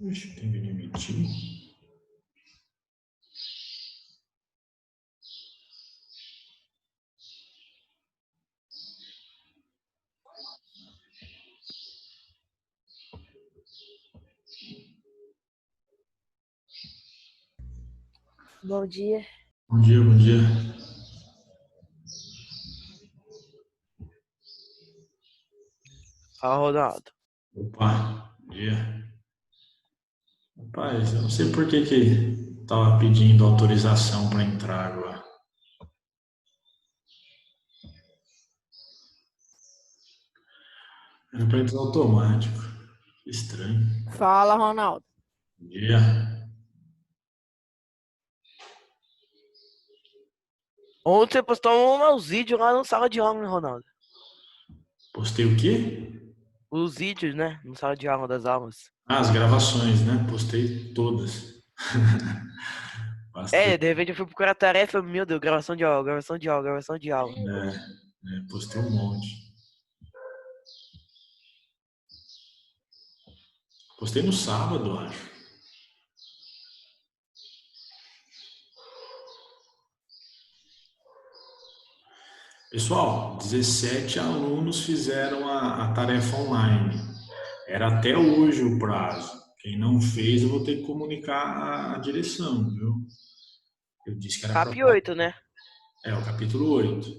Ixi, tem que admitir. Bom dia. Bom dia, bom dia. Fala, Ronaldo. Opa, bom dia. Rapaz, eu não sei por que tava pedindo autorização para entrar agora. Era para entrar automático. Que estranho. Fala, Ronaldo. Bom dia. Ontem você postou uns vídeos lá no sala de aula, né, Ronaldo? Postei o quê? Os vídeos, né? No sala de aula das aulas. Ah, as gravações, né? Postei todas. Bastante. De repente eu fui procurar tarefa, meu Deus, gravação de aula, gravação de aula, gravação de aula. Postei um monte. Postei no sábado, acho. Pessoal, 17 alunos fizeram a tarefa online. Era até hoje o prazo. Quem não fez, eu vou ter que comunicar a direção, viu? Eu disse que era para. Cap 8, né? É, o capítulo 8.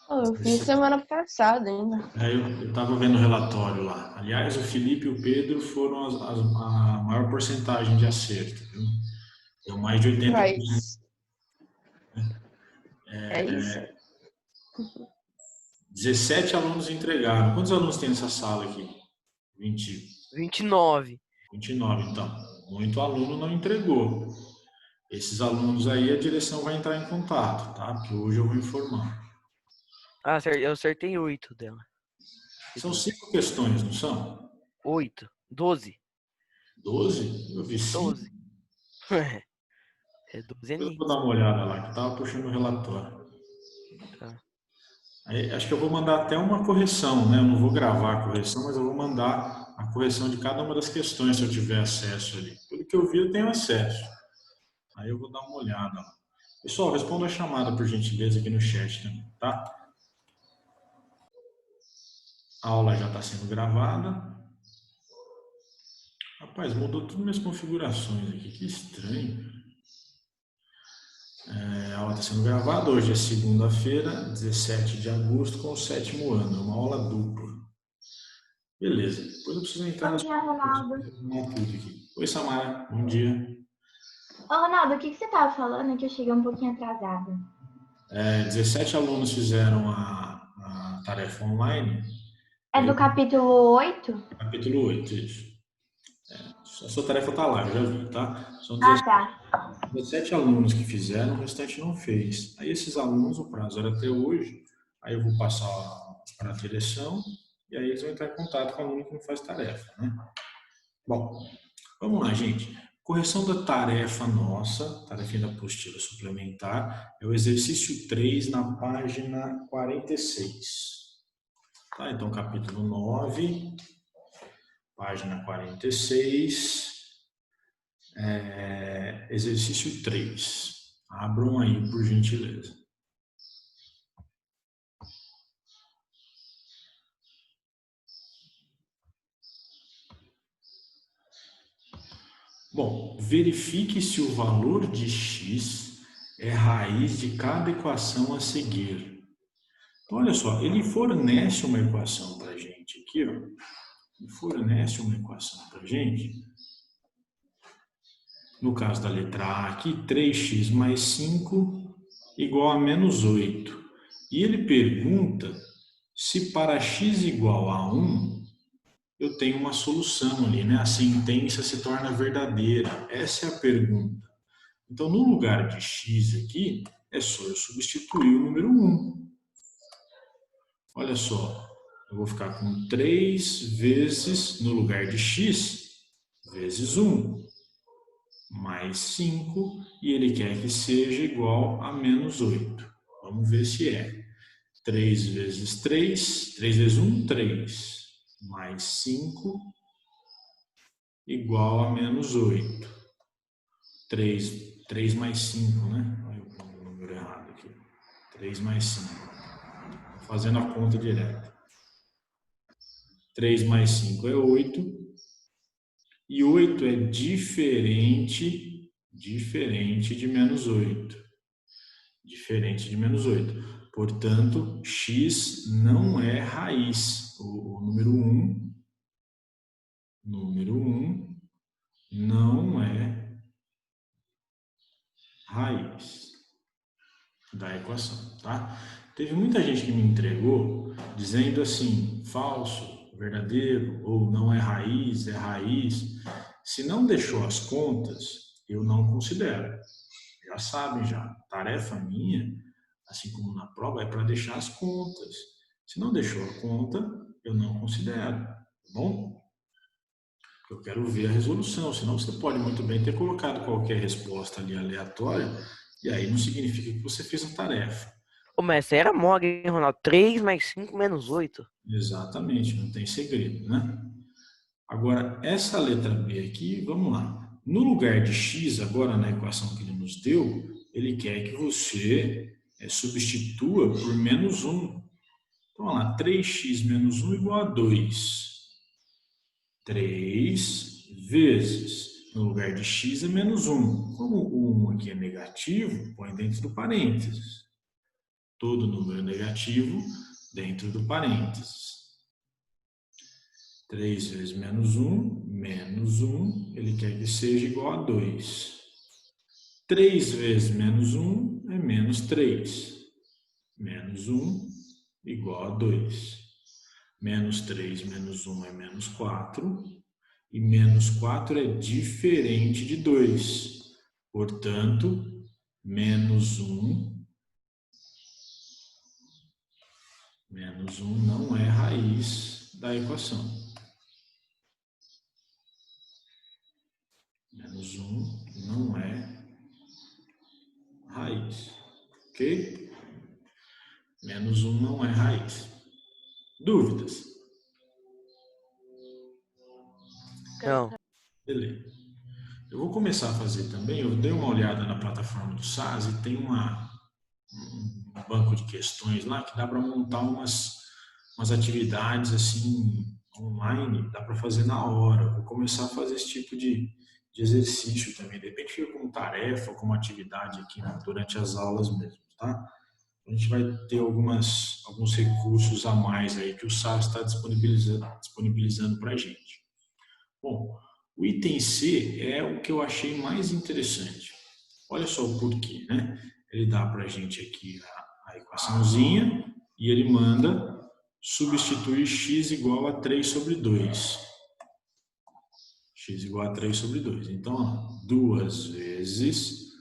Eu fiz semana passada ainda. Eu estava vendo o relatório lá. Aliás, o Felipe e o Pedro foram a maior porcentagem de acerto, viu? Deu mais de 80%. Mas é isso. 17 alunos entregaram. Quantos alunos tem nessa sala aqui? 29. 29, então. Muito aluno não entregou. Esses alunos aí, a direção vai entrar em contato, tá? Porque hoje eu vou informar. Ah, eu acertei 8 dela. São 5 questões, não são? 8. 12. 12? Eu vi 5. 12. É 12 Eu ali. vou dar uma olhada lá, que eu tava puxando o relatório. Tá. Aí, acho que eu vou mandar até uma correção, né? Eu não vou gravar a correção, mas eu vou mandar a correção de cada uma das questões se eu tiver acesso ali. Pelo que eu vi, eu tenho acesso. Aí eu vou dar uma olhada lá. Pessoal, responda a chamada, por gentileza, aqui no chat também, tá? A aula já está sendo gravada. Rapaz, mudou todas as minhas configurações aqui, que estranho. A aula está sendo gravada, hoje é segunda-feira, 17 de agosto, com o 7º ano, é uma aula dupla. Beleza, depois eu preciso entrar Bom dia, Ronaldo. tudo aqui. Oi, Samara, bom dia. Ô, Ronaldo, o que você estava falando que eu cheguei um pouquinho atrasada? 17 alunos fizeram a tarefa online. É do capítulo 8? Capítulo 8, isso. A sua tarefa está lá, eu já vi, tá? São Tá. 17 alunos que fizeram, o restante não fez. Aí esses alunos, o prazo era até hoje, aí eu vou passar para a direção e aí eles vão entrar em contato com o aluno que não faz tarefa, né? Bom, vamos lá, gente. Correção da tarefa nossa, tarefinha da apostila suplementar, é o exercício 3 na página 46. Tá? Então, capítulo 9, página 46, exercício 3. Abram aí, por gentileza. Bom, verifique se o valor de x é raiz de cada equação a seguir. Então, olha só, ele fornece uma equação para a gente aqui, ó. Ele fornece uma equação para a gente. No caso da letra A aqui, 3x mais 5 igual a menos 8. E ele pergunta se para x igual a 1, eu tenho uma solução ali, né? A sentença se torna verdadeira. Essa é a pergunta. Então, no lugar de x aqui, é só eu substituir o número 1. Olha só, eu vou ficar com 3 vezes, no lugar de x, vezes 1 mais 5 e ele quer que seja igual a menos 8. Vamos ver se é. 3 vezes 3, 3 vezes 1, 3, mais 5 igual a menos 8. 3 mais 5, né? Olha o número errado aqui. 3 mais 5. Fazendo a conta direta. 3 mais 5 é 8. E 8 é diferente de menos 8. Diferente de menos 8. Portanto, x não é raiz. O número 1 não é raiz da equação, tá? Teve muita gente que me entregou dizendo assim, falso, verdadeiro, ou não é raiz, é raiz. Se não deixou as contas, eu não considero. Já sabem já, tarefa minha, assim como na prova, é para deixar as contas. Se não deixou a conta, eu não considero, tá bom? Eu quero ver a resolução, senão você pode muito bem ter colocado qualquer resposta ali aleatória, e aí não significa que você fez a tarefa. Ô, mestre, era mole, hein, Ronaldo? 3 mais 5 menos 8. Exatamente, não tem segredo, né? Agora, essa letra B aqui, vamos lá. No lugar de x, agora na equação que ele nos deu, ele quer que você substitua por menos 1. Então, vamos lá, 3x menos 1 igual a 2. 3 vezes, no lugar de x é menos 1. Como o 1 aqui é negativo, põe dentro do parênteses. Todo número negativo dentro do parênteses. 3 vezes menos 1, ele quer que seja igual a 2. 3 vezes menos 1 é menos 3. Menos 1 igual a 2. Menos 3 menos 1 é menos 4. E menos 4 é diferente de 2. Portanto, menos 1 não é raiz da equação. Menos 1 não é raiz. Ok? Menos 1 não é raiz. Dúvidas? Não. Beleza. Eu vou começar a fazer também. Eu dei uma olhada na plataforma do SAS e tem um banco de questões lá que dá para montar umas atividades assim online, dá para fazer na hora. Eu vou começar a fazer esse tipo de exercício também. De repente fica como tarefa, como atividade aqui, né, durante as aulas mesmo, tá? A gente vai ter alguns recursos a mais aí que o SAS está disponibilizando para a gente. Bom, o item C é o que eu achei mais interessante. Olha só o porquê, né? Ele dá para a gente aqui a equaçãozinha e ele manda substituir x igual a 3 sobre 2. X igual a 3 sobre 2. Então, ó, 2 vezes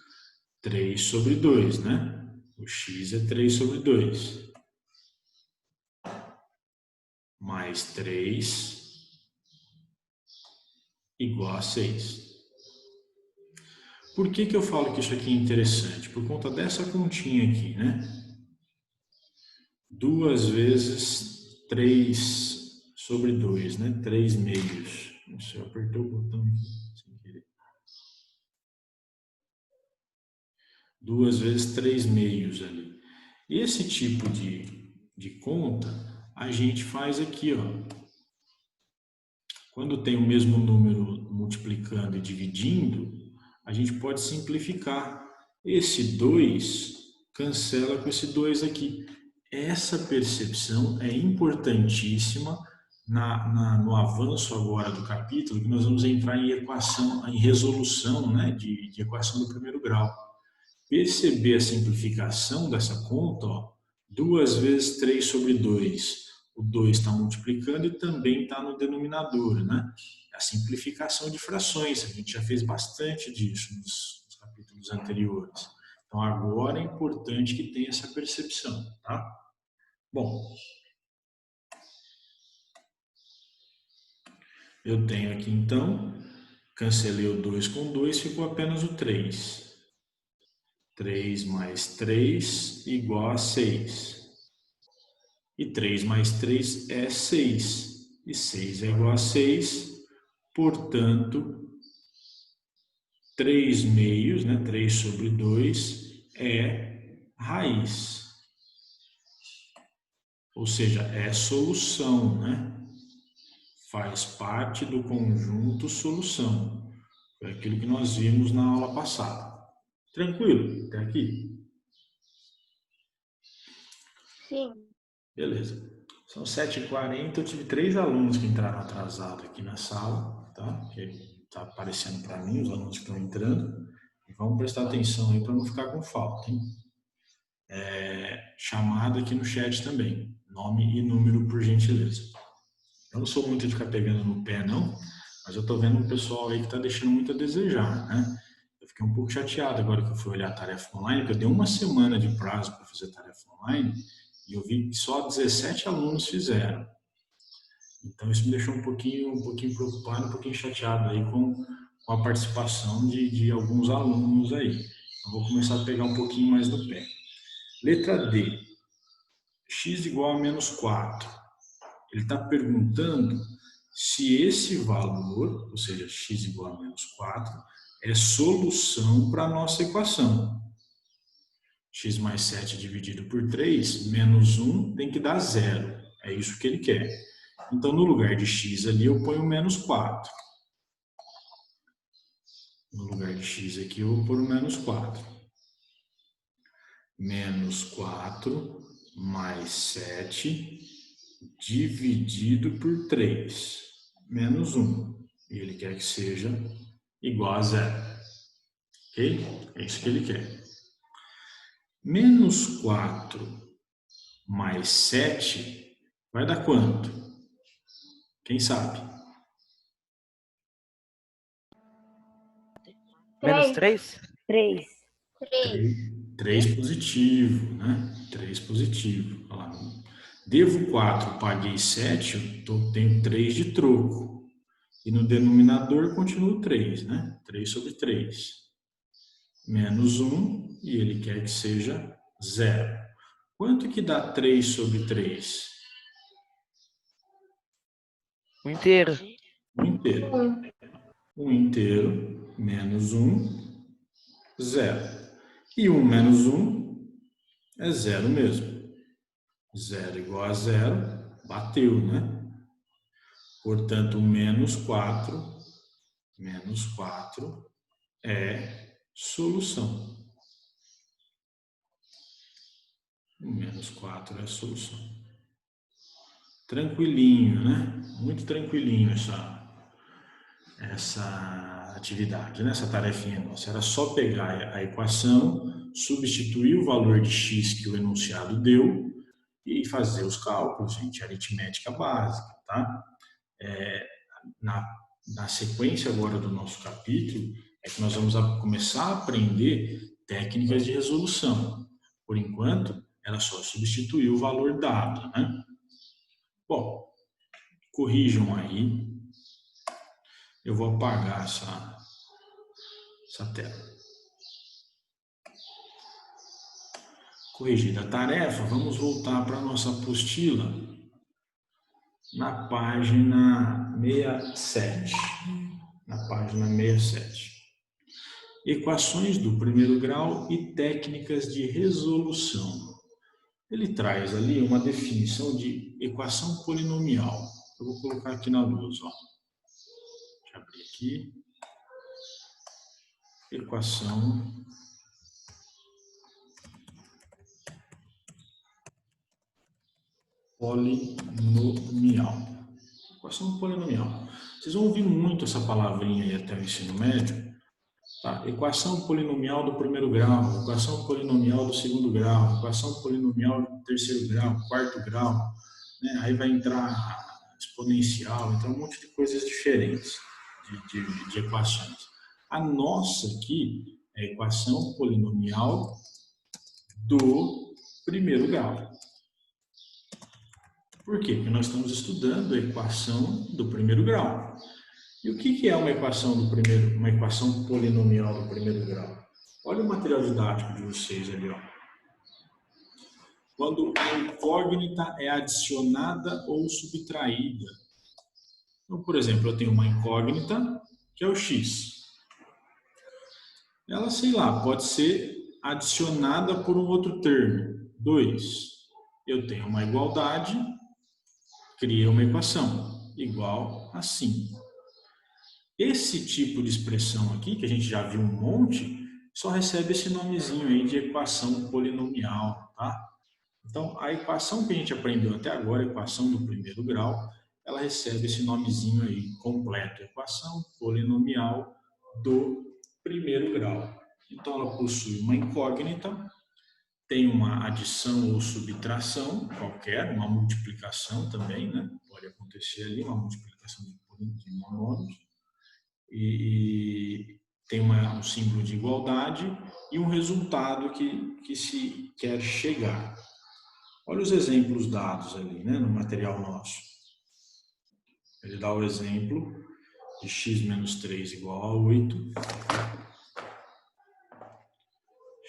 3 sobre 2, né? O x é 3 sobre 2. Mais 3 igual a 6. Por que eu falo que isso aqui é interessante? Por conta dessa continha aqui, né? 2 vezes 3 sobre 2, né? 3 meios. Nossa, eu apertei o botão aqui sem querer. 2 vezes 3 meios ali. Esse tipo de conta a gente faz aqui, ó. Quando tem o mesmo número multiplicando e dividindo, a gente pode simplificar. Esse 2 cancela com esse 2 aqui. Essa percepção é importantíssima no avanço agora do capítulo, que nós vamos entrar em resolução, né, de equação do primeiro grau. Perceber a simplificação dessa conta, ó, 2 vezes 3 sobre 2. O 2 está multiplicando e também está no denominador, né? A simplificação de frações, a gente já fez bastante disso nos capítulos anteriores. Então, agora é importante que tenha essa percepção, tá? Bom, eu tenho aqui, então, Cancelei o 2 com 2, ficou apenas o 3. 3 mais 3 igual a 6. E 3 mais 3 é 6. E 6 é igual a 6. Portanto, 3 meios, né? 3 sobre 2 é raiz. Ou seja, é solução, né? Faz parte do conjunto solução. Foi aquilo que nós vimos na aula passada. Tranquilo? Até aqui? Sim. Beleza. São 7h40, eu tive 3 alunos que entraram atrasados aqui na sala, tá? Que tá aparecendo para mim, os alunos que estão entrando. E vamos prestar atenção aí para não ficar com falta, hein? Chamada aqui no chat também. Nome e número, por gentileza. Eu não sou muito de ficar pegando no pé, não, mas eu tô vendo um pessoal aí que tá deixando muito a desejar, né? Eu fiquei um pouco chateado agora que eu fui olhar a tarefa online, porque eu dei uma semana de prazo para fazer tarefa online e eu vi que só 17 alunos fizeram. Então isso me deixou um pouquinho preocupado, um pouquinho chateado aí com a participação de alguns alunos aí. Eu vou começar a pegar um pouquinho mais no pé. Letra D. X igual a menos 4. Ele está perguntando se esse valor, ou seja, x igual a menos 4, é solução para a nossa equação. X mais 7 dividido por 3, menos 1 tem que dar 0. É isso que ele quer. Então, no lugar de x ali, eu ponho menos 4. No lugar de x aqui, eu vou pôr o menos 4. Menos 4 mais 7 dividido por 3, menos 1. E ele quer que seja igual a 0. Ok? É isso que ele quer. Menos 4 mais 7 vai dar quanto? Quem sabe? Menos 3? 3. 3 positivo, né? 3 positivo. Olha lá. Devo 4, paguei 7, eu tenho 3 de troco. E no denominador continua 3, né? 3 sobre 3. Menos 1, e ele quer que seja 0. Quanto que dá 3 sobre 3? O inteiro. 1 inteiro. 1 inteiro, menos 1, 0. E 1 menos 1 é 0 mesmo. 0 igual a 0, bateu, né? Portanto, menos 4 é solução. Menos 4 é a solução. Tranquilinho, né? Muito tranquilinho essa atividade, né? Essa tarefinha nossa. Era só pegar a equação, substituir o valor de x que o enunciado deu e fazer os cálculos, gente. Aritmética básica, tá? Na sequência agora do nosso capítulo, é que nós vamos começar a aprender técnicas de resolução. Por enquanto, era só substituir o valor dado, né? Bom, corrijam aí. Eu vou apagar essa tela. Corrigida a tarefa, vamos voltar para a nossa apostila na página 67. Na página 67. Equações do primeiro grau e técnicas de resolução. Ele traz ali uma definição de equação polinomial. Eu vou colocar aqui na luz, ó. Deixa eu abrir aqui. Equação polinomial. Equação polinomial. Vocês vão ouvir muito essa palavrinha aí até o ensino médio. Tá? Equação polinomial do primeiro grau, equação polinomial do segundo grau, equação polinomial do terceiro grau, quarto grau, né? Aí vai entrar exponencial, então um monte de coisas diferentes de equações. A nossa aqui é a equação polinomial do primeiro grau. Por quê? Porque nós estamos estudando a equação do primeiro grau. E o que é uma equação uma equação polinomial do primeiro grau? Olha o material didático de vocês ali, ó. Quando a incógnita é adicionada ou subtraída. Então, por exemplo, eu tenho uma incógnita, que é o x. Ela, sei lá, pode ser adicionada por um outro termo, 2. Eu tenho uma igualdade, criei uma equação, igual a 5. Esse tipo de expressão aqui, que a gente já viu um monte, só recebe esse nomezinho aí de equação polinomial, tá? Então, a equação que a gente aprendeu até agora, a equação do primeiro grau, ela recebe esse nomezinho aí, completo, equação polinomial do primeiro grau. Então, ela possui uma incógnita, tem uma adição ou subtração qualquer, uma multiplicação também, né? Pode acontecer ali, uma multiplicação de monômios, e tem um símbolo de igualdade e um resultado que se quer chegar. Olha os exemplos dados ali, né, no material nosso. Ele dá o exemplo de x menos 3 igual a 8.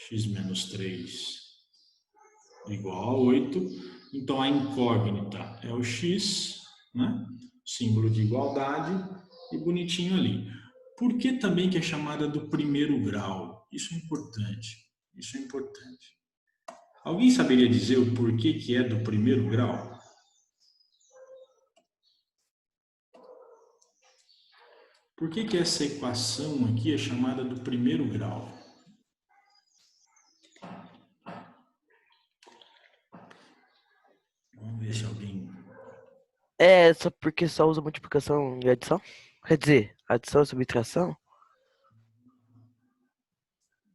X menos 3 igual a 8. Então, a incógnita é o x, né? Símbolo de igualdade e bonitinho ali. Por que também que é chamada do primeiro grau? Isso é importante. Isso é importante. Alguém saberia dizer o porquê que é do primeiro grau? Por que que essa equação aqui é chamada do primeiro grau? Vamos ver se alguém... É só porque só usa multiplicação e adição? Quer dizer, adição e subtração?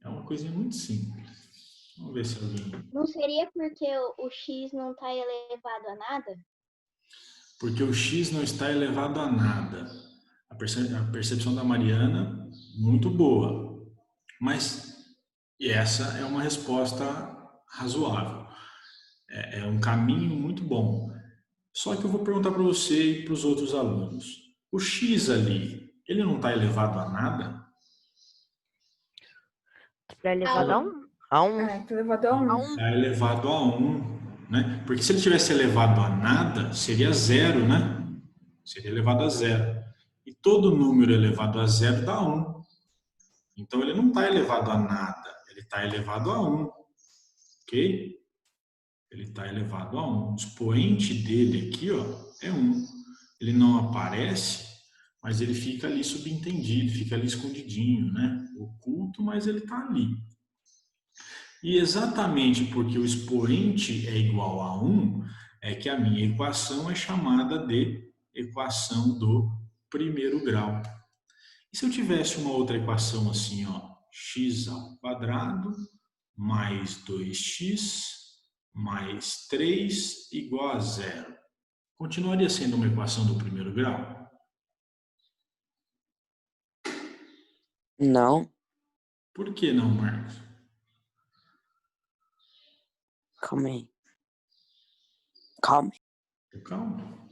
É uma coisinha muito simples. Vamos ver se alguém... Não seria porque o x não está elevado a nada? Porque o x não está elevado a nada. A percepção da Mariana, muito boa. Mas essa é uma resposta razoável. É um caminho muito bom. Só que eu vou perguntar para você e para os outros alunos. O x ali, ele não está elevado a nada? Está elevado a 1? A 1. Está elevado a 1. Está elevado a 1, né? Porque se ele tivesse elevado a nada, seria zero, né? Seria elevado a zero. E todo número elevado a zero dá 1. Então, ele não está elevado a nada, ele está elevado a 1. Ok? Ele está elevado a 1. O expoente dele aqui, ó, é 1. Ele não aparece, mas ele fica ali subentendido, fica ali escondidinho, né? Oculto, mas ele está ali. E exatamente porque o expoente é igual a 1, é que a minha equação é chamada de equação do primeiro grau. E se eu tivesse uma outra equação assim, ó, x ao quadrado mais 2x mais 3 igual a 0. Continuaria sendo uma equação do primeiro grau? Não, Por que não, Marcos? calma aí. Calma aí. Calma.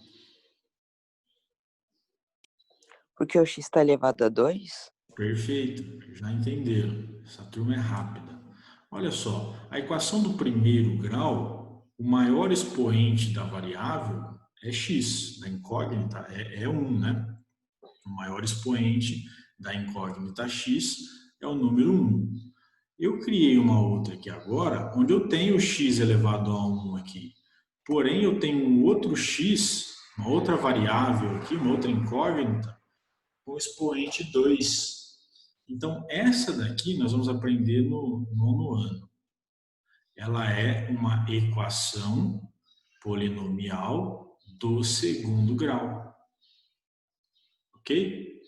Porque o x está elevado a 2? Perfeito, já entenderam. Essa turma é rápida. Olha só, a equação do primeiro grau, o maior expoente da variável é x, da incógnita é 1, né? O maior expoente da incógnita x é o número 1. Eu criei uma outra aqui agora, onde eu tenho x elevado a 1 aqui. Porém, eu tenho um outro x, uma outra variável aqui, uma outra incógnita, com expoente 2. Então, essa daqui nós vamos aprender no nono ano. Ela é uma equação polinomial do segundo grau. Ok?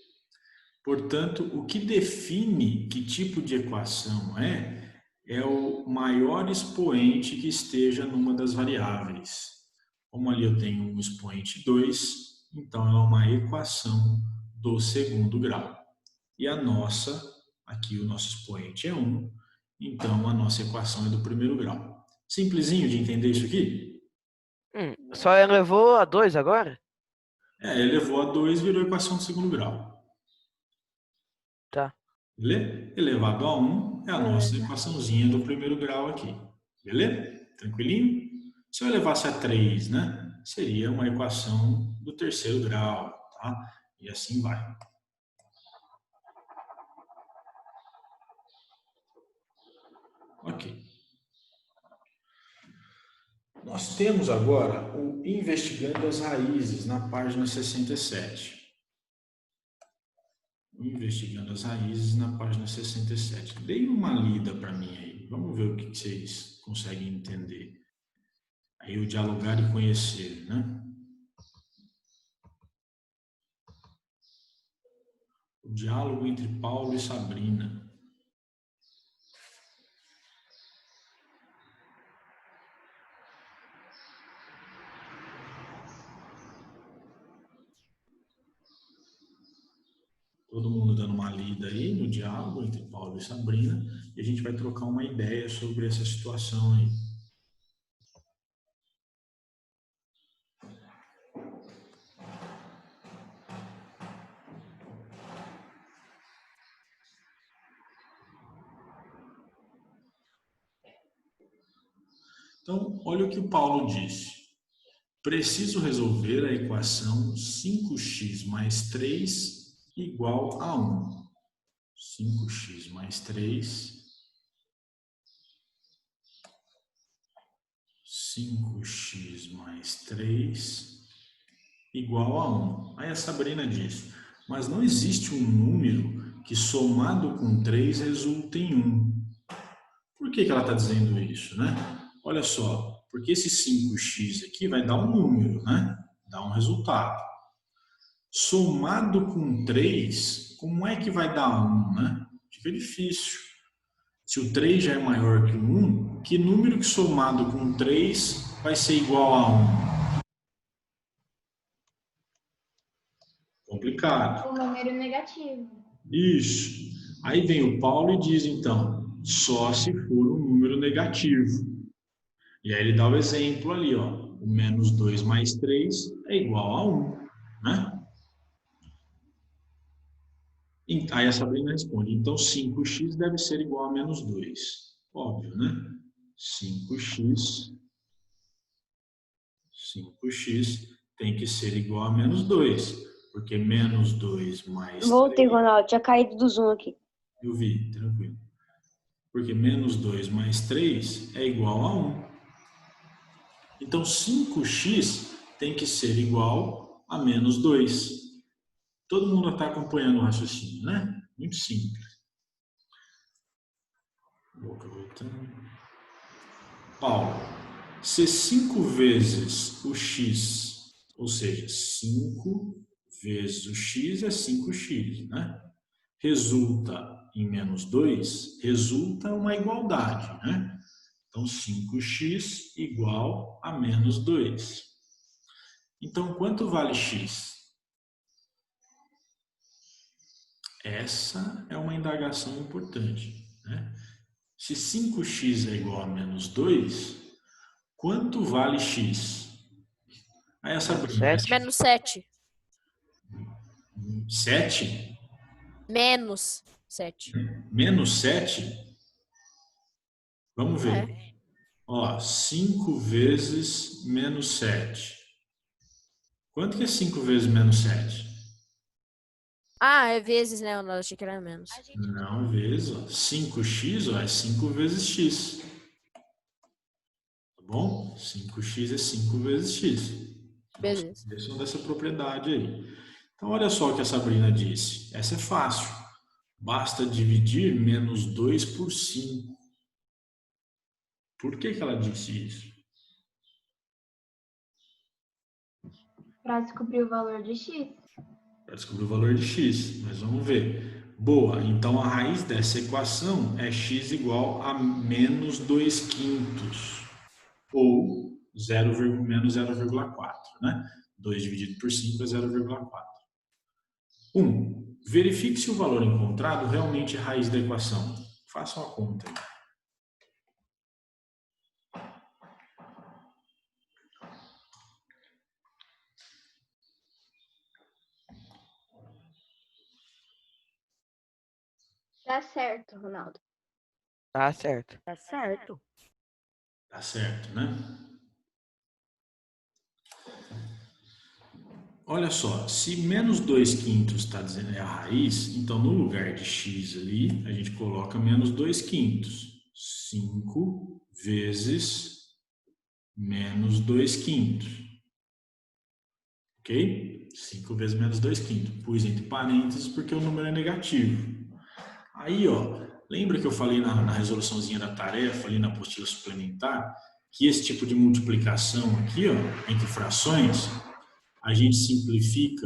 Portanto, o que define que tipo de equação é o maior expoente que esteja numa das variáveis. Como ali eu tenho um expoente 2, então ela é uma equação do segundo grau. E a nossa, aqui o nosso expoente é 1, então a nossa equação é do primeiro grau. Simplesinho de entender isso aqui? Só elevou a 2 agora? Elevou a 2, virou equação de segundo grau. Tá. Beleza? Elevado a 1 é a nossa equaçãozinha do primeiro grau aqui. Beleza? Tranquilinho? Se eu elevasse a 3, né? Seria uma equação do terceiro grau, tá? E assim vai. Ok. Nós temos agora o Investigando as Raízes, na página 67. Investigando as Raízes, na página 67. Deem uma lida para mim aí. Vamos ver o que vocês conseguem entender. Aí o dialogar e conhecer, né? O diálogo entre Paulo e Sabrina. Todo mundo dando uma lida aí no diálogo entre Paulo e Sabrina, e a gente vai trocar uma ideia sobre essa situação aí. Então, olha o que o Paulo disse. Preciso resolver a equação 5x mais 3 igual a 1. 5x mais 3. 5x mais 3 igual a 1. Aí a Sabrina diz, mas não existe um número que somado com 3 resulte em 1. Por que ela está dizendo isso, né? Olha só, porque esse 5x aqui vai dar um número, né? Dá um resultado. Somado com 3, como é que vai dar 1, né? Fica difícil. Se o 3 já é maior que o 1, que número que somado com 3 vai ser igual a 1? Complicado. O número negativo. Isso. Aí vem o Paulo e diz, então, só se for um número negativo. E aí ele dá o exemplo ali, ó. O menos 2 mais 3 é igual a 1, né? Aí a Sabrina responde, então 5x deve ser igual a menos 2. Óbvio, né? 5x tem que ser igual a menos 2, porque menos 2 mais Voltei, 3... Ronaldo. Tinha caído do Zoom aqui. Eu vi, tranquilo. Porque menos 2 mais 3 é igual a 1. Então 5x tem que ser igual a menos 2. Todo mundo está acompanhando o raciocínio, né? Muito simples. Paulo, se 5 vezes o x, ou seja, 5 vezes o x é 5x, né? Resulta em menos 2, resulta uma igualdade, né? Então 5x igual a menos 2. Então quanto vale x? Essa é uma indagação importante, né? Se 5x é igual a menos 2, quanto vale x? Aí essa Sete. Menos 7. 7? Menos 7. Menos 7? Vamos ver. É. Ó, 5 vezes menos 7. Quanto que é 5 vezes menos 7? Ah, é vezes, né? Eu achei que era menos. Não, vezes. Ó. 5x ó, é 5 vezes x. Tá bom? 5x é 5 vezes x. Beleza. Esqueçam dessa propriedade aí. Então, olha só o que a Sabrina disse. Essa é fácil. Basta dividir menos 2 por 5. Por que ela disse isso? Para descobrir o valor de x. Para descobrir o valor de x. Mas vamos ver. Boa, então a raiz dessa equação é x igual a menos 2 quintos. Ou menos 0,4. Né? 2 dividido por 5 é 0,4. 1. Verifique se o valor encontrado realmente é a raiz da equação. Façam a conta. Tá certo, Ronaldo. Tá certo. Tá certo. Tá certo, né? Olha só, se menos 2 quintos está dizendo é a raiz, então no lugar de x ali, a gente coloca menos 2 quintos. 5 vezes menos 2 quintos. Ok? 5 vezes menos 2 quintos. Pus entre parênteses porque o número é negativo. Aí, ó, lembra que eu falei na resoluçãozinha da tarefa, ali na apostila suplementar, que esse tipo de multiplicação aqui, ó, entre frações, a gente simplifica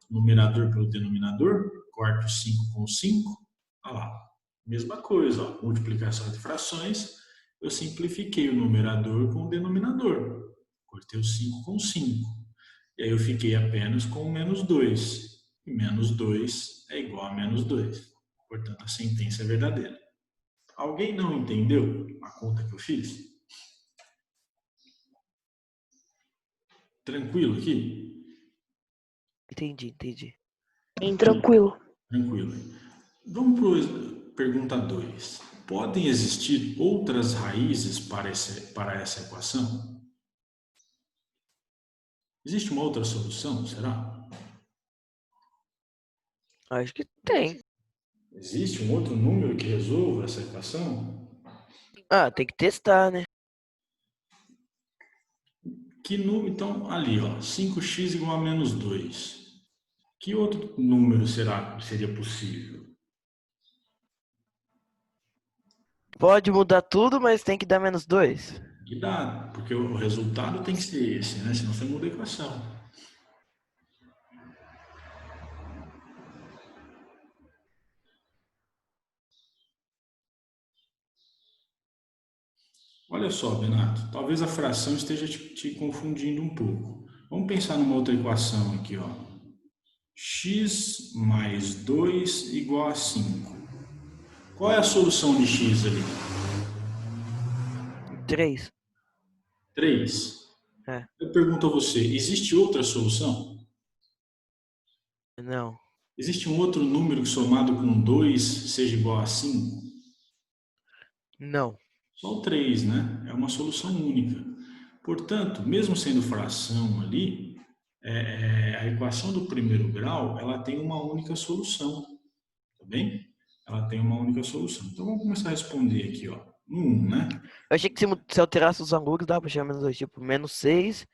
o numerador pelo denominador, corta o 5 com o 5, olha lá, mesma coisa, ó, multiplicação entre frações, eu simplifiquei o numerador com o denominador, cortei o 5 com o 5, e aí eu fiquei apenas com o menos 2, e menos 2 é igual a menos 2, portanto a sentença é verdadeira. Alguém não entendeu a conta que eu fiz? Tranquilo aqui? Entendi. Tranquilo. Tranquilo. Vamos para pergunta 2. Podem existir outras raízes para essa equação? Existe uma outra solução, será? Acho que tem. Existe um outro número que resolva essa equação? Ah, tem que testar, né? Que número, então, ali, ó, 5x igual a menos 2. Que outro número seria possível? Pode mudar tudo, mas tem que dar menos 2. Que dá, porque o resultado tem que ser esse, né? Senão você muda a equação. Olha só, Benato, talvez a fração esteja te confundindo um pouco. Vamos pensar numa outra equação aqui, ó. X mais 2 igual a 5. Qual é a solução de x ali? 3. 3. É. Eu pergunto a você, existe outra solução? Não. Existe um outro número que somado com 2 seja igual a 5? Não. Só o 3, né? É uma solução única. Portanto, mesmo sendo fração ali, a equação do primeiro grau ela tem uma única solução, tá bem? Ela tem uma única solução. Então vamos começar a responder aqui, ó. No 1, né? Eu achei que se alterasse os ângulos, dava pra chamar menos 2. Tipo, menos 6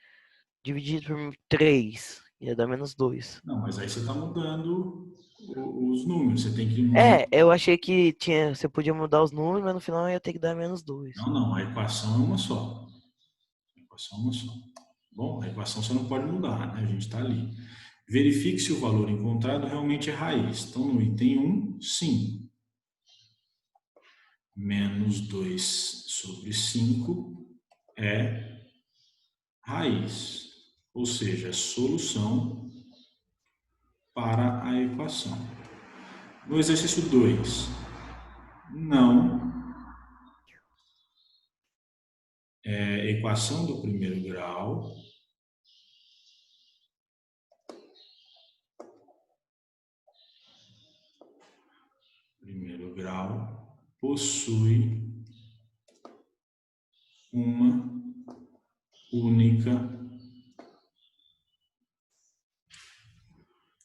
dividido por 3. Ia dar menos 2. Não, mas aí você está mudando os números. Você tem que mudar. É, eu achei que você podia mudar os números, mas no final ia ter que dar menos 2. Não, a equação é uma só. A equação é uma só. Bom, a equação você não pode mudar, né? A gente está ali. Verifique se o valor encontrado realmente é raiz. Então, no item 1, sim. Menos 2 sobre 5 é raiz. Ou seja, é solução para a equação. No exercício 2, não. Equação do primeiro grau. Primeiro grau possui uma única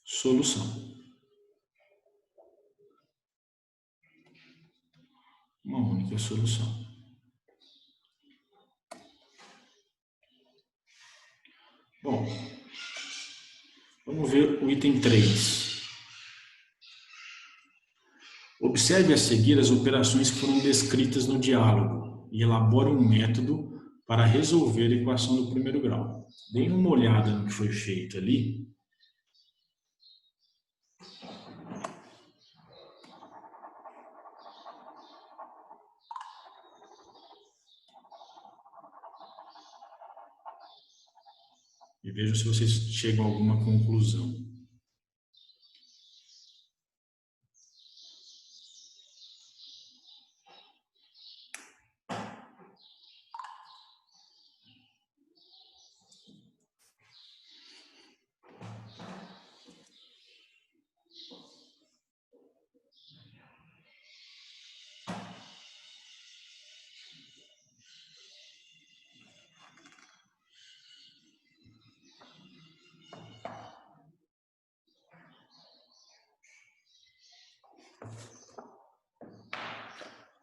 solução. Uma única solução. Bom, vamos ver o item 3. Observe a seguir as operações que foram descritas no diálogo e elabore um método para resolver a equação do primeiro grau. Deem uma olhada no que foi feito ali. E vejam se vocês chegam a alguma conclusão.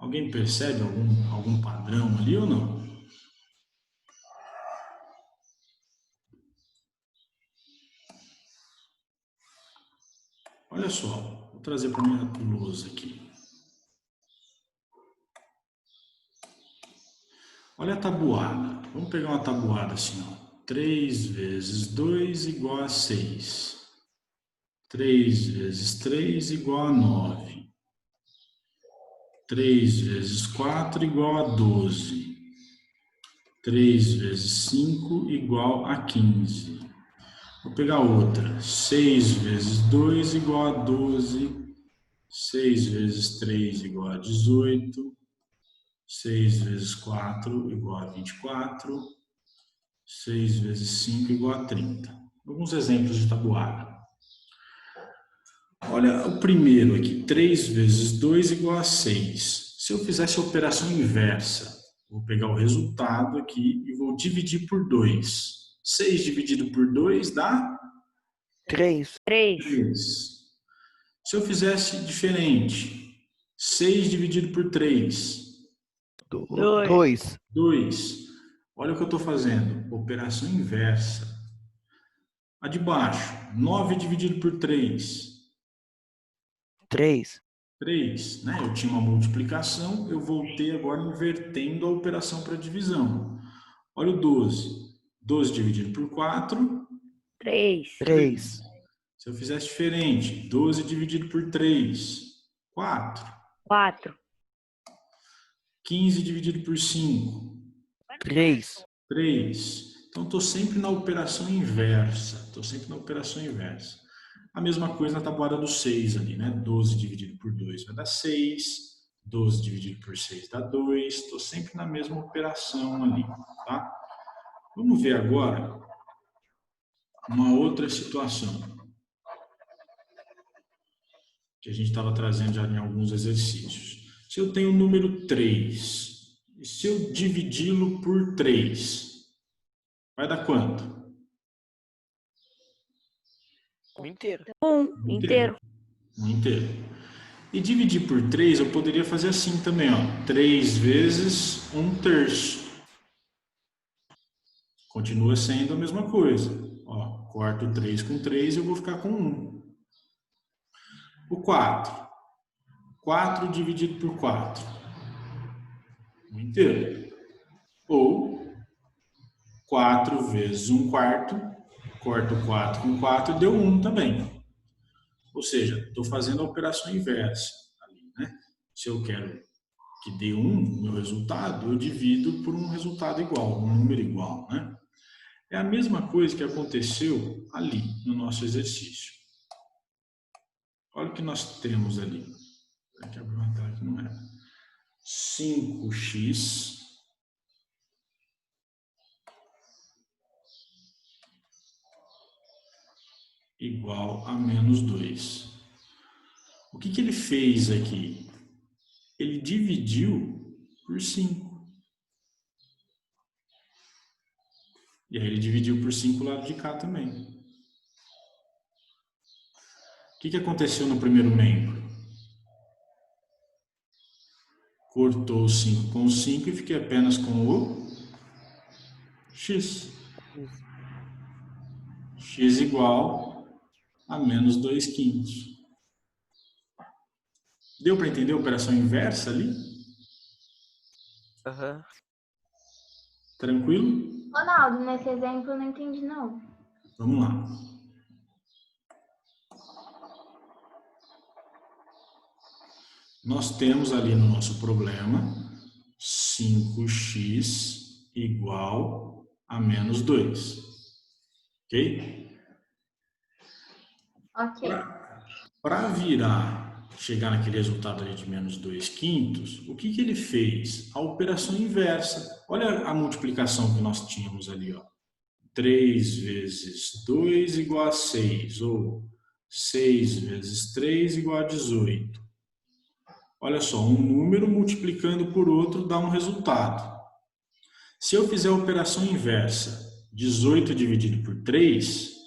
Alguém percebe algum padrão ali ou não? Olha só, vou trazer para minha lousa aqui. Olha a tabuada. Vamos pegar uma tabuada assim, ó. 3 vezes 2 igual a 6. 3 vezes 3 igual a 9. 3 vezes 4 igual a 12. 3 vezes 5 igual a 15. Vou pegar outra. 6 vezes 2 igual a 12. 6 vezes 3 igual a 18. 6 vezes 4 igual a 24. 6 vezes 5 igual a 30. Alguns exemplos de tabuada. Olha o primeiro aqui. 3 vezes 2 igual a 6. Se eu fizesse a operação inversa, vou pegar o resultado aqui e vou dividir por 2. 6 dividido por 2 dá 3. 3. Se eu fizesse diferente, 6 dividido por 3, 2. 2. Olha o que eu estou fazendo, operação inversa. A de baixo, 9 dividido por 3, 3. 3. Né? Eu tinha uma multiplicação, eu voltei agora invertendo a operação para divisão. Olha o 12. 12 dividido por 4, 3. Se eu fizesse diferente, 12 dividido por 3, 4. 15 dividido por 5, 3. 3. Então, estou sempre na operação inversa. A mesma coisa na tabuada do 6 ali, né? 12 dividido por 2 vai dar 6. 12 dividido por 6 dá 2. Estou sempre na mesma operação ali, tá? Vamos ver agora uma outra situação que a gente estava trazendo já em alguns exercícios. Se eu tenho o número 3, e se eu dividi-lo por 3, vai dar quanto? 1 inteiro. Inteiro. 1 inteiro. E dividir por 3, eu poderia fazer assim também, ó. 3 vezes 1/3. Continua sendo a mesma coisa. Ó, corto 3 com 3 e eu vou ficar com 1. O 4. 4 dividido por 4. 1 inteiro. Ou 4 vezes 1/4. Corto 4 com 4 e deu 1 também. Ou seja, estou fazendo a operação inversa ali, né? Se eu quero que dê 1, meu resultado, eu divido por um resultado igual, um número igual, né? É a mesma coisa que aconteceu ali no nosso exercício. Olha o que nós temos ali. Aqui abrir uma tela que não é. 5x igual a menos 2. O que ele fez aqui? Ele dividiu por 5. E aí ele dividiu por 5 o lado de cá também. O que aconteceu no primeiro membro? Cortou o 5 com o 5 e fiquei apenas com o x. X igual a menos 2/5. Deu para entender a operação inversa ali? Aham. Tranquilo? Ronaldo, nesse exemplo eu não entendi, não. Vamos lá. Nós temos ali no nosso problema 5x igual a menos 2. Ok? Ok. Para chegar naquele resultado ali de menos 2/5, o que ele fez? A operação inversa. Olha a multiplicação que nós tínhamos ali, ó. 3 vezes 2 igual a 6, ou 6 vezes 3 igual a 18. Olha só, um número multiplicando por outro dá um resultado. Se eu fizer a operação inversa, 18 dividido por 3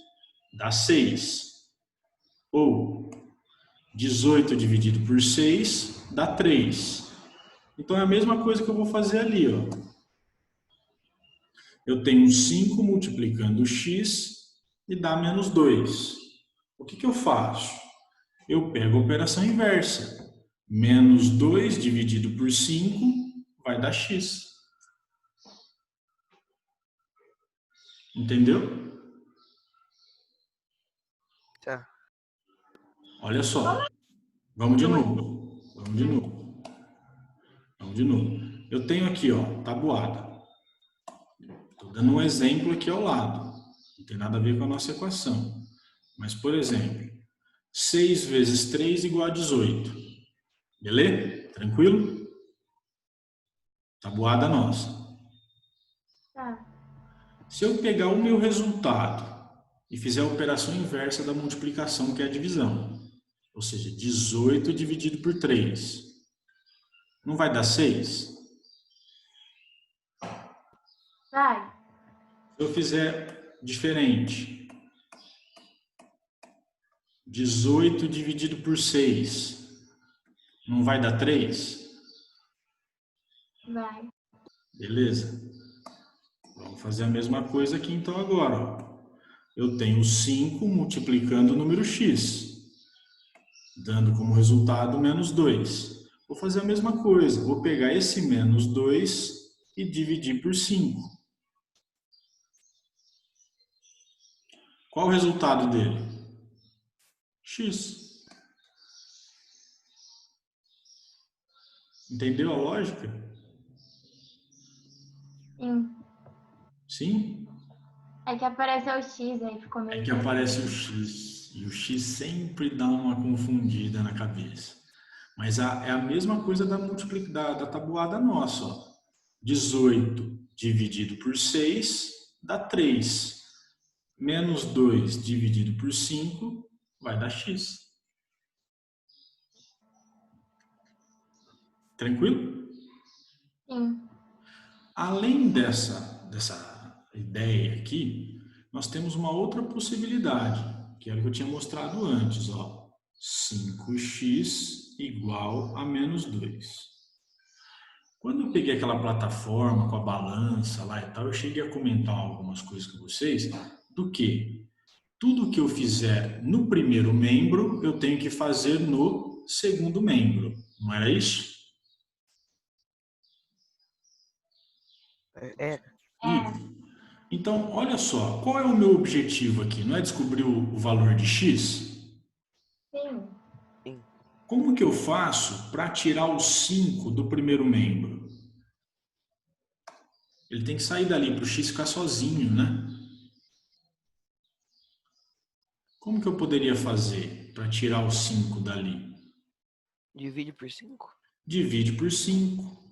dá 6. Ou 18 dividido por 6 dá 3. Então é a mesma coisa que eu vou fazer ali, ó. Eu tenho 5 multiplicando x e dá menos 2. O que eu faço? Eu pego a operação inversa. Menos 2 dividido por 5 vai dar x. Entendeu? Tá. Olha só. Vamos de novo. Vamos de novo. Vamos de novo. Eu tenho aqui, ó, tabuada. Estou dando um exemplo aqui ao lado. Não tem nada a ver com a nossa equação. Mas, por exemplo, 6 vezes 3 igual a 18. Beleza? Tranquilo? Tabuada nossa. Tá. Se eu pegar o meu resultado e fizer a operação inversa da multiplicação, que é a divisão, ou seja, 18 dividido por 3, não vai dar 6? Vai. Se eu fizer diferente, 18 dividido por 6, não vai dar 3? Vai. Beleza? Vamos fazer a mesma coisa aqui então agora. Ó. Eu tenho 5 multiplicando o número x, dando como resultado menos 2. Vou fazer a mesma coisa. Vou pegar esse menos 2 e dividir por 5. Qual o resultado dele? X. Entendeu a lógica? Sim. Sim? É que apareceu o X aí, ficou meio É que aparece o X. E o X sempre dá uma confundida na cabeça. Mas é a mesma coisa da tabuada nossa. Ó. 18 dividido por 6 dá 3. Menos 2 dividido por 5 vai dar X. Tranquilo? Sim. Além dessa ideia aqui, nós temos uma outra possibilidade, que era o que eu tinha mostrado antes. Ó. 5x igual a menos 2. Quando eu peguei aquela plataforma com a balança lá e tal, eu cheguei a comentar algumas coisas com vocês, do que tudo que eu fizer no primeiro membro, eu tenho que fazer no segundo membro. Não era isso? É. Isso. Então, olha só, qual é o meu objetivo aqui? Não é descobrir o valor de x? Sim. Como que eu faço para tirar o 5 do primeiro membro? Ele tem que sair dali para o x ficar sozinho, né? Como que eu poderia fazer para tirar o 5 dali? Divide por 5? Divide por 5.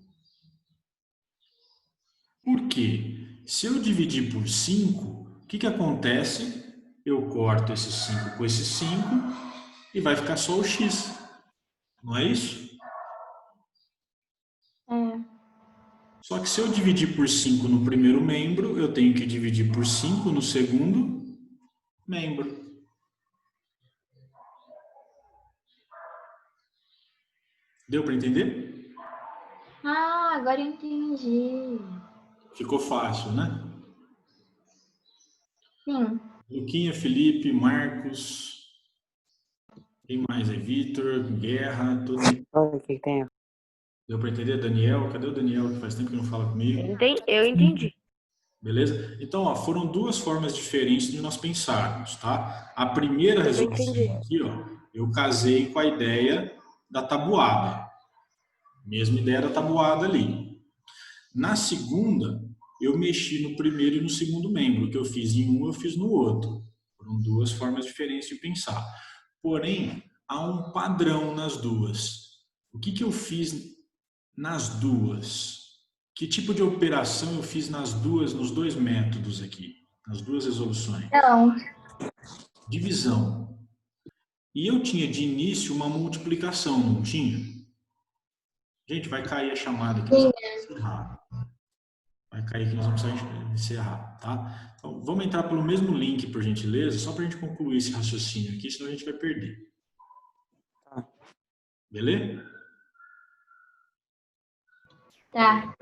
Por quê? Se eu dividir por 5, o que acontece? Eu corto esse 5 com esse 5 e vai ficar só o x. Não é isso? É. Só que se eu dividir por 5 no primeiro membro, eu tenho que dividir por 5 no segundo membro. Deu para entender? Ah, agora eu entendi. Ficou fácil, né? Sim. Luquinha, Felipe, Marcos, quem mais? É Vitor, Guerra, todo mundo. Olha o que tem. Deu para entender? Daniel, cadê o Daniel que faz tempo que não fala comigo? Eu entendi. Beleza? Então, ó, foram duas formas diferentes de nós pensarmos, tá? A primeira resolução aqui, ó, eu casei com a ideia da tabuada. Mesma ideia da tabuada ali. Na segunda, eu mexi no primeiro e no segundo membro. O que eu fiz em um, eu fiz no outro. Foram duas formas diferentes de pensar. Porém, há um padrão nas duas. O que eu fiz nas duas? Que tipo de operação eu fiz nas duas, nos dois métodos aqui? Nas duas resoluções? Não. Divisão. E eu tinha de início uma multiplicação, não tinha? Gente, vai cair a chamada aqui, nós vamos encerrar. Vai cair aqui, nós vamos precisar encerrar, tá? Então, vamos entrar pelo mesmo link, por gentileza, só para a gente concluir esse raciocínio aqui, senão a gente vai perder. Beleza? Tá.